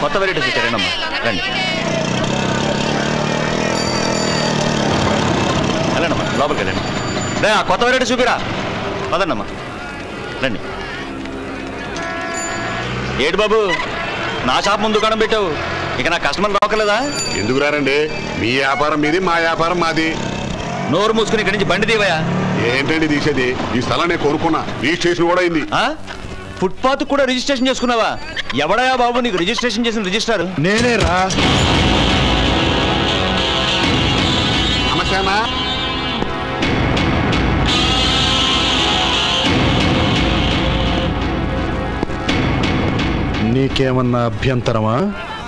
కొత్త వెరైటీస్ వచ్చారేనమ్మా, రండి వెళ్ళండమ్మా, లోపలికి వెళ్ళండి. రే ఆ కొత్త వెరైటీ చూపిరా, పదండమ్మా రండి. ఏడు బాబు, నా షాప్ ముందు దుకాణం పెట్టావు, ఇక నా కస్టమర్లు రావట్లేదా? ఎందుకు రారండి, మీ వ్యాపారం మీది, మా వ్యాపారం మాది. నోరు మూసుకుని ఇక్కడి నుంచి బండి తీవయా. ఏంటండి తీసేది? ఈ స్థలం నేను కొనుక్కున్నా, రిజిస్ట్రేషన్ కూడా అయింది. ఫుట్పాత్ కూడా రిజిస్ట్రేషన్ చేసుకున్నావా? ఎవడయా బాబు నీకు రిజిస్ట్రేషన్ చేసిన రిజిస్టర్? నేనే రా. నమస్తేనా? నీకేమన్నా అభ్యంతరమా?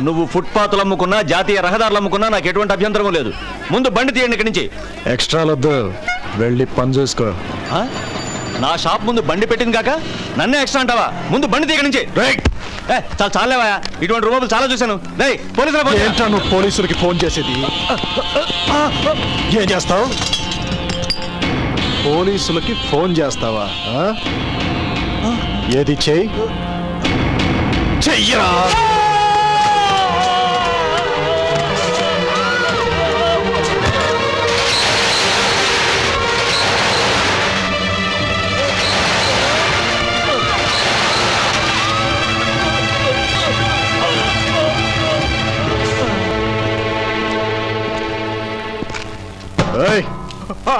నువ్వు ఫుట్పాత్లు అమ్ముకున్నా, జాతీయ రహదారులు అమ్ముకున్నా నాకు ఎటువంటి అభ్యంతరం లేదు. ముందు బండి తీయండి ఇక్కడి నుంచి. ఎక్స్ట్రాలొద్దు, వెళ్ళి పని చూసుకో. నా షాప్ ముందు బండి పెట్టింది కాక నన్నే ఎక్స్ట్రా అంటావా? ముందు బండి తీయక నుంచి. చాలా చాలేవా, ఇటువంటి రూపాయలు చాలా చూశాను. ఏంటా నువ్వు పోలీసులకి ఫోన్ చేసేది? ఏం చేస్తావు? పోలీసులకి ఫోన్ చేస్తావా? ఏది చెయ్యి, చెయ్యరా.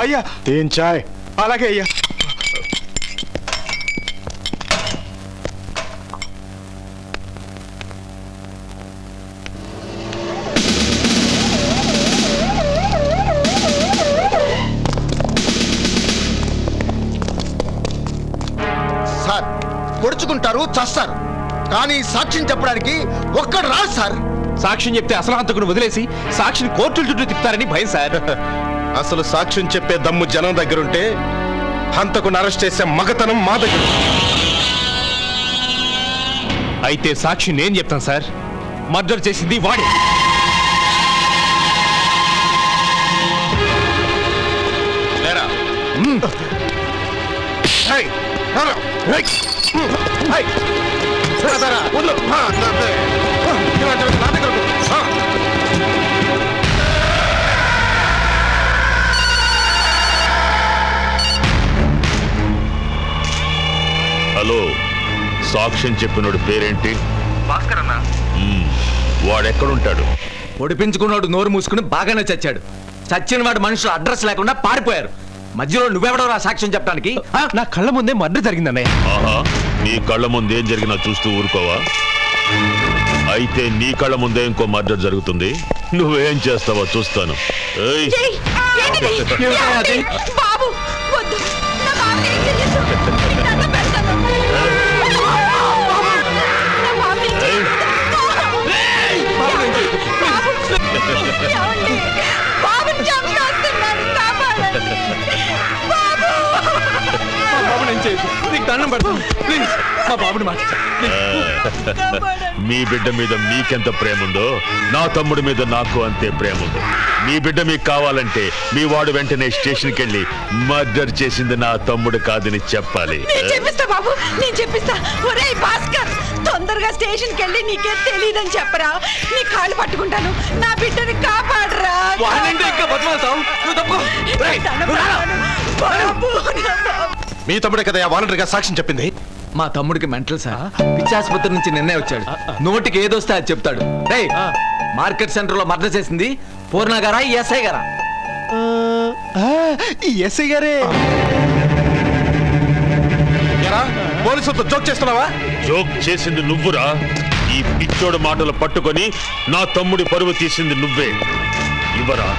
అయ్యా 3 చాయ్. అలాగే అయ్యా. సార్ పొడుచుకుంటారు, చస్తారు, కానీ సాక్ష్యం చెప్పడానికి ఒక్కడు రాదు సార్. సాక్ష్యం చెప్తే అసలు హంతకుని వదిలేసి సాక్షిని కోర్టుల చుట్టూ తిప్పుతారని భయం సార్. అసలు సాక్ష్యం చెప్పే దమ్ము జనం దగ్గరుంటే హంతకుని అరెస్ట్ చేసే మగతనం మా దగ్గర. అయితే సాక్షి నేను చెప్తాను సార్, మర్డర్ చేసింది వాడే. లేరా? హలో, సాక్ష్యం చెప్పినోడు పేరేంటి? భాస్కర్ అన్న. వాడెక్కడుంటాడు? ఒడిపించుకున్నాడు నోరు మూసుకుని బాగానే చచ్చాడు. చచ్చిన వాడు మనుషులు అడ్రస్ లేకుండా పారిపోయారు. మధ్యలో నువ్వెవడరా సాక్ష్యం చెప్పడానికి? నా కళ్ళ ముందే మర్డర్ జరిగిందన్నయ్య. ఆహా, నీ కళ్ళ ముందేం జరిగినా చూస్తూ ఊరుకోవా? అయితే నీ కళ్ళ ముందే ఇంకో మర్డర్ జరుగుతుంది, నువ్వేం చేస్తావో చూస్తాను. మీ బిడ్డ మీద మీకెంత ప్రేమ ఉందో నా తమ్ముడి మీద నాకు అంతే ప్రేమ ఉంది. మీ బిడ్డ మీకు కావాలంటే మీ వాడు వెంటనే స్టేషన్కి వెళ్ళి మర్డర్ చేసింది నా తమ్ముడు కాదని చెప్పాలి. బాబు నేను చెప్పిస్తా. ఒరేయ్ భాస్కర్, తొందరగా స్టేషన్కి వెళ్ళి నీకేం తెలియదని చెప్పరా. నీ కాళ్ళు పట్టుకుంటాను, నా బిడ్డని కాపాడరా. మీ తమ్ముడే కదా వాలంటరీగా సాక్ష్యం చెప్పింది? మా తమ్ముడికి మెంటల్ సార్, పిచ్చాసుపత్రి నుంచి నిన్నే వచ్చాడు. నోటికి ఏదొస్తే అది చెప్తాడు. మార్కెట్ సెంటర్ లో మర్డర్ చేసింది పూర్ణ గారా, ఎస్ఐ గారా? ఎస్ఐ గారే. పోలీసులతో జోక్ చేస్తున్నావా? జోక్ చేసింది నువ్వురా. ఈ పిచ్చోడు మాటలు పట్టుకొని నా తమ్ముడి పరువు తీసింది నువ్వే. ఇవ్వరా,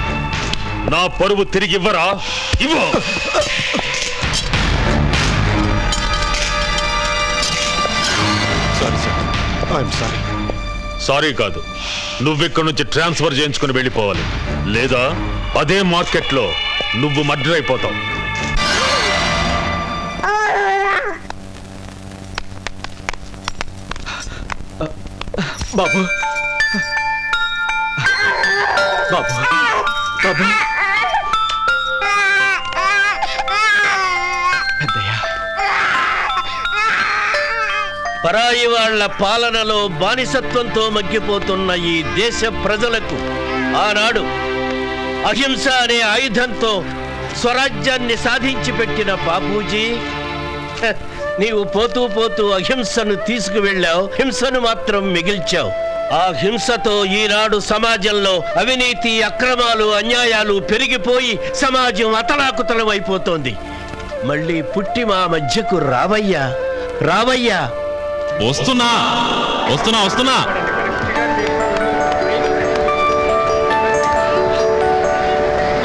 నా పరువు తిరిగి ఇవ్వరా? ఇవ్వు. సారీ కాదు, నువ్విక్కడి నుంచి ట్రాన్స్ఫర్ చేయించుకుని వెళ్ళిపోవాలి. లేదా అదే మార్కెట్లో నువ్వు మర్డర్ అయిపోతావు. బాబు బాబు బాబు పెద్దయ్య పరాయి వాళ్ల పాలనలో బానిసత్వంతో మగ్గిపోతున్న ఈ దేశ ప్రజలకు ఆనాడు అహింస అనే ఆయుధంతో స్వరాజ్యాన్ని సాధించి పెట్టిన బాపూజీ, నీవు పోతూ పోతూ అహింసను తీసుకువెళ్ళావు, హింసను మాత్రం మిగిల్చావు. ఆ హింసతో ఈనాడు సమాజంలో అవినీతి, అక్రమాలు, అన్యాయాలు పెరిగిపోయి సమాజం అతలాకుతలం అయిపోతోంది. మళ్ళీ పుట్టి మా మధ్యకు రావయ్యా, రావయ్యా. వస్తున్నా వస్తున్నా వస్తున్నా.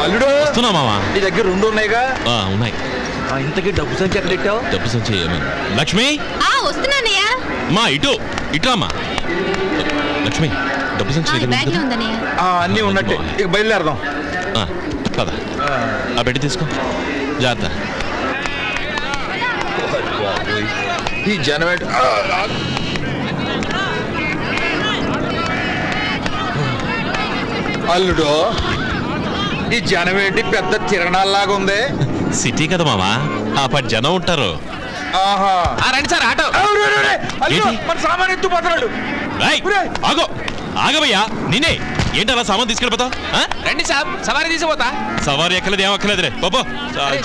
అల్లుడు వస్తున్నా మావా. నీ దగ్గర 2 ఉన్నాయిగా? ఉన్నాయి. ఇంతకీ డబ్బు సంచి ఎక్కడ పెట్టావు? డబ్బు సంచి లక్ష్మి. వస్తున్నానయ్యా. మా ఇటురామా. లక్ష్మి డబ్బు సంచి అన్నీ ఉన్నట్టే. ఇక బయలుదేరదాం. పద. ఆ పెట్టి తీసుకో, జాగ్రత్త. ఈ జనవేట్ అల్లుడు, ఈ జనవేటి పెద్ద తిరణాల్లాగా ఉంది. సిటీ కదా మామా, ఆ పది జనం ఉంటారు. రండి సార్, ఆటో. మన సామాన్ ఎత్తుపోతున్నాడు. ఆగో ఆగవయ్యా, నేనే ఏంటి అలా సామాన్ తీసుకెళ్ళిపోతావు? రండి సాబ్, సవారీ తీసిపోతా. సవారీ ఎక్కలేదు, ఏం అక్కర్లేదురే బాబో.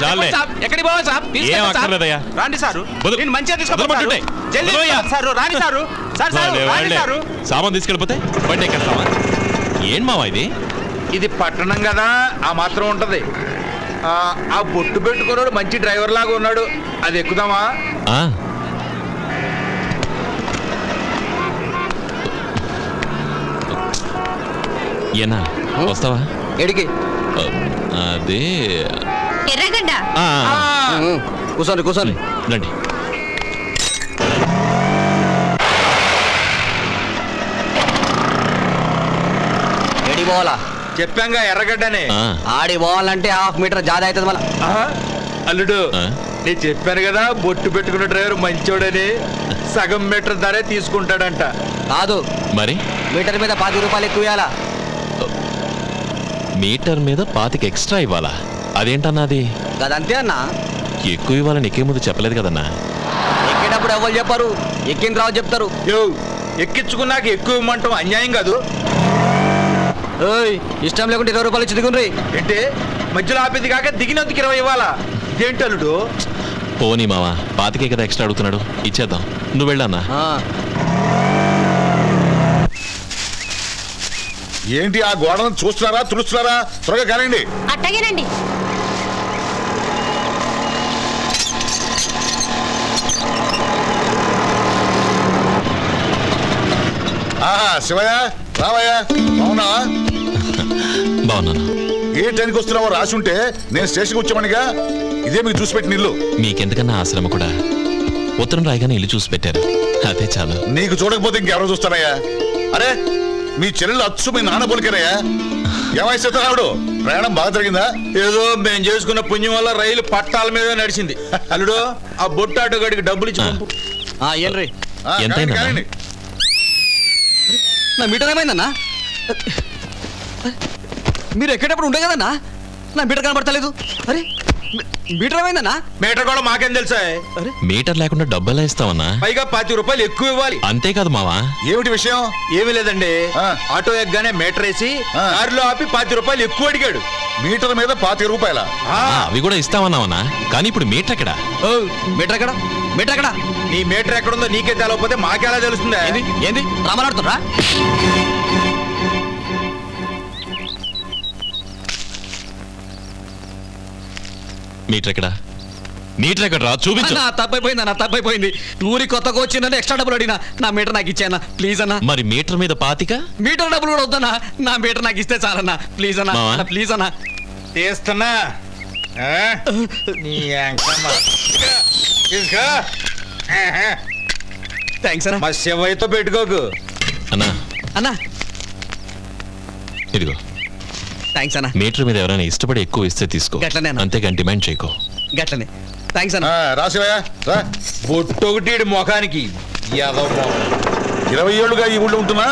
చాలే, ఎక్కడికి పోవా సాబ్? ఏం అక్కర్లేదయ్యా. రండి సారు, నేను మంచిగా తీసుకెళ్ళిపోతే సామాన్ తీసుకెళ్ళిపోతే బండి ఎక్కడతావా? ఏం మావా ఇది? ఇది పట్టణం కదా, ఆ మాత్రం ఉంటది. ఆ బొట్టు పెట్టుకున్నాడు మంచి డ్రైవర్ లాగా ఉన్నాడు, అది ఎక్కుదామా? ఏనా వస్తావా? ఎడికి? అదే ఎర్రగడ్డ. కూర్చోండి కూర్చోండి, రండి. ఎడి పోవాలా? చెప్పాంగా ఎర్రగడ్డనే. ఆడి పోవాలంటే 1/2 మీటర్ జాదా అవుతుంది మళ్ళా. అల్లుడు, నేను చెప్పాను కదా బొట్టు పెట్టుకున్న డ్రైవర్ మంచోడని. సగం మీటర్ ధరే తీసుకుంటాడంట. కాదు మరి, మీటర్ మీద 10 రూపాయలు ఎక్కువ ఇవ్వాలా. మీటర్ మీద 25 ఎక్స్ట్రా ఇవ్వాలా? అదేంటన్నది? అదంతే అన్నా. ఎక్కువ ఇవ్వాలని ఎక్కే ముందు చెప్పలేదు కదన్నా. ఎక్కేటప్పుడు ఎవరు చెప్పారు? ఎక్కిన రావు చెప్తారు. ఎక్కించుకున్నాక ఎక్కువ ఇవ్వమంటాం అన్యాయం కాదు. ఇష్టం లేకుంటే 20 రూపాయలు ఇచ్చి దిగుండ్రి. ఏంటి మధ్యలో ఆపేది కాక దిగినందుకు 20 ఇవ్వాలా? ఇదేంటి అల్లుడు? పోనీ మావా, 25 కదా ఎక్స్ట్రా అడుగుతున్నాడు, ఇచ్చేద్దాం. నువ్వు వెళ్ళన్నా. ఏంటి ఆ గోడను చూస్తున్నారా, తుడుస్తున్నారా? త్వరగా కానండి. అట్టగేనండి. శివయ్య, రావయ్యా. బాగున్నావా? బాగున్నాను. ఏ టైంకి వస్తున్నావో రాసి ఉంటే నేను స్టేషన్కి వచ్చామనిగా. ఇదే మీకు చూసి పెట్టిన ఇల్లు. మీకెందుకన్నా ఆశ్రమ కూడా ఉత్తరం రాయగానే ఇల్లు చూసి పెట్టారు, అదే చాలు. నీకు చూడకపోతే ఇంకెవరో చూస్తారయ్యా. అరే, మీ చెల్లెలు అచ్చు మీ నాన్న పోలికరయ్యా. ఏమైతే రావుడు, ప్రయాణం బాగా జరిగిందా? ఏదో మేము చేసుకున్న పుణ్యం వల్ల రైలు పట్టాల మీద నడిచింది. అల్లుడు, ఆ బొట్టు ఆటో గడికి డబ్బులు ఇచ్చి ఎంతైనా నా మీటర్ ఏమైందన్నా? మీరు ఎక్కేటప్పుడు ఉండే కదన్నా, నా మీటర్ కనబడతలేదు. అరే, మీటర్ ఏమైందన్నా? మీటర్ కూడా మాకేం తెలుసా? మీటర్ లేకుండా డబ్బులా ఇస్తావన్నా? పైగా 25 రూపాయలు ఎక్కువ ఇవ్వాలి. అంతేకాదు మావా. ఏమిటి విషయం? ఏమీ లేదండి, ఆటో ఎగ్గానే మీటర్ వేసి కారులో ఆపి 25 రూపాయలు ఎక్కువ అడిగాడు. మీటర్ మీద 25 రూపాయల? అవి కూడా ఇస్తామన్నావన్నా, కానీ ఇప్పుడు మీటర్ ఎక్కడా? మీటర్ ఎక్కడ? మీటర్ ఎక్కడ? నీ మీటర్ ఎక్కడుందో నీకే తెలవకపోతే మాకెలా తెలుస్తుందా? ఏంది రామలాడుతురా? మీటర్ ఎక్కడా? మీటర్ ఎక్కడరా? చూపించు. తప్పైపోయింది అన్న, తప్పైపోయింది. ఊరి కొత్తగా వచ్చిందని ఎక్స్ట్రా డబ్బులు అడిగినా. నా మీటర్ నాకు ఇచ్చానా ప్లీజ్ అన్నా. మరి మీటర్ మీద 25? మీటర్ డబ్బులు కూడా వద్దన్నా, నా మీటర్ నాకు ఇస్తే చాలన్నా ప్లీజ్ అన్నా, ప్లీజ్ అన్నా. తీస్తున్నా. థ్యాంక్స్ అన్నా. మా శివయ్యతో పెట్టుకోకు అన్నా. అన్నా ఇదిగో. థ్యాంక్స్ అన్నా. మీటర్ మీద ఎవరైనా ఇష్టపడి ఎక్కువ ఇస్తే తీసుకో, అంతేగాని డిమాండ్ చేయకో. గట్లనే. థ్యాంక్స్ అన్నా. రాసివయ్యా, బొట్టు ఒకటి ముఖానికి 20 ఏళ్ళుగా ఈ ఊళ్ళో ఉంటున్నా.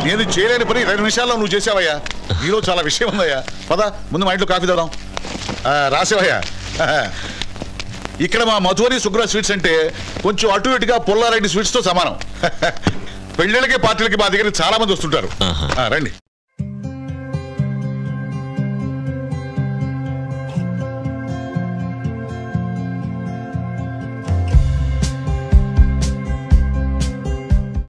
నేను చేయలేని పని 2 నిమిషాల్లో నువ్వు చేసావయ్యా. నీలో చాలా విషయం ఉందయ్యా. పద, ముందు మా ఇంట్లో కాఫీ తాగుదాం. రాసివయ్యా. ఇక్కడ మా మధువని సుగ్ర స్వీట్స్ అంటే కొంచెం అటు ఇటుగా పుల్లారెడ్డి స్వీట్స్ తో సమానం. పెళ్ళిళ్ళకి పార్టీలకి మా దగ్గర చాలా మంది వస్తుంటారు. రండి.